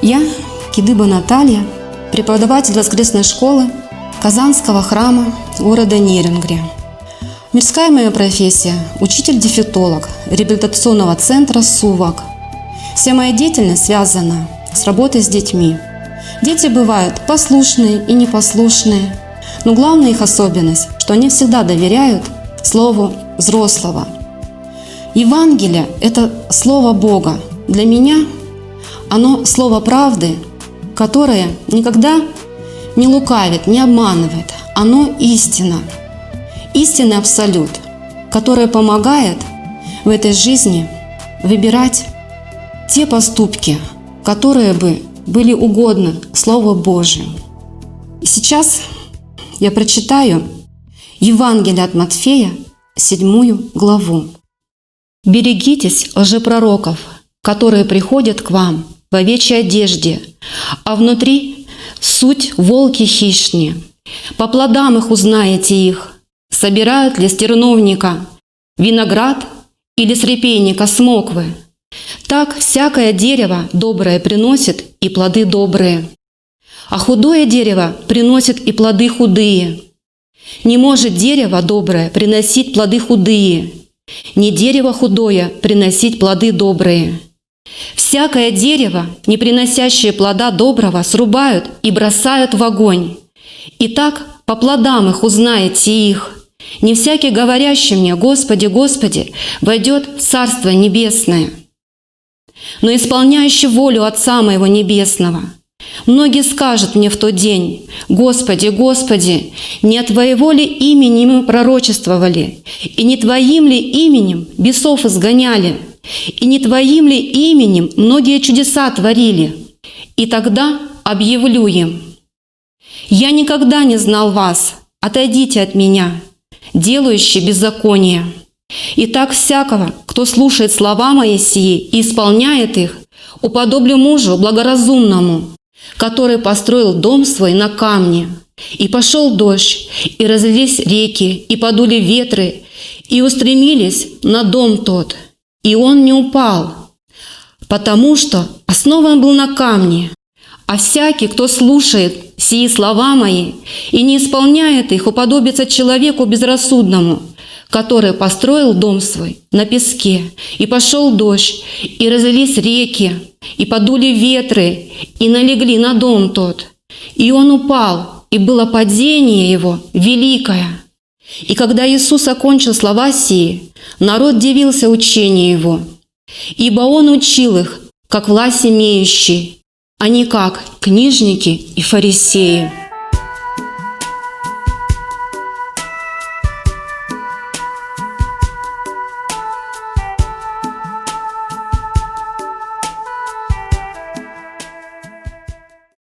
Я, Кидыба Наталья, преподаватель воскресной школы Казанского храма города Нерюнгри. Мирская моя профессия – учитель-дефектолог реабилитационного центра «Сувак». Вся моя деятельность связана с работой с детьми. Дети бывают послушные и непослушные, но главная их особенность, что они всегда доверяют слову взрослого. Евангелие – это слово Бога. Для меня оно слово правды, которое никогда не лукавит, не обманывает. Оно истина, истинный абсолют, который помогает в этой жизни выбирать те поступки, которые бы были угодны Слову Божьему. И сейчас я прочитаю Евангелие от Матфея, 7 главу. «Берегитесь лжепророков, которые приходят к вам в овечьей одежде, а внутри суть волки хищные. По плодам их узнаете их. Собирают ли с терновника виноград или с репейника смоквы? Так всякое дерево доброе приносит и плоды добрые, а худое дерево приносит и плоды худые. Не может дерево доброе приносить плоды худые, не дерево худое приносить плоды добрые. Всякое дерево, не приносящее плода доброго, срубают и бросают в огонь. Итак, по плодам их узнаете их. Не всякий, говорящий мне: Господи, Господи, войдет в Царство Небесное, но исполняющий волю Отца Моего Небесного. Многие скажут мне в тот день: Господи, Господи, не от Твоего ли имени мы пророчествовали, и не Твоим ли именем бесов изгоняли, и не Твоим ли именем многие чудеса творили? И тогда объявлю им: Я никогда не знал вас, отойдите от меня, делающие беззаконие. Итак, всякого, кто слушает слова мои сии и исполняет их, уподоблю мужу благоразумному, который построил дом свой на камне. И пошел дождь, и разлились реки, и подули ветры, и устремились на дом тот. И он не упал, потому что основан был на камне. А всякий, кто слушает сии слова мои и не исполняет их, уподобится человеку безрассудному, который построил дом свой на песке. И пошел дождь, и разлились реки, и подули ветры, и налегли на дом тот. И он упал, и было падение его великое. И когда Иисус окончил слова сии, народ дивился учению его, ибо он учил их, как власть имеющий, а не как книжники и фарисеи».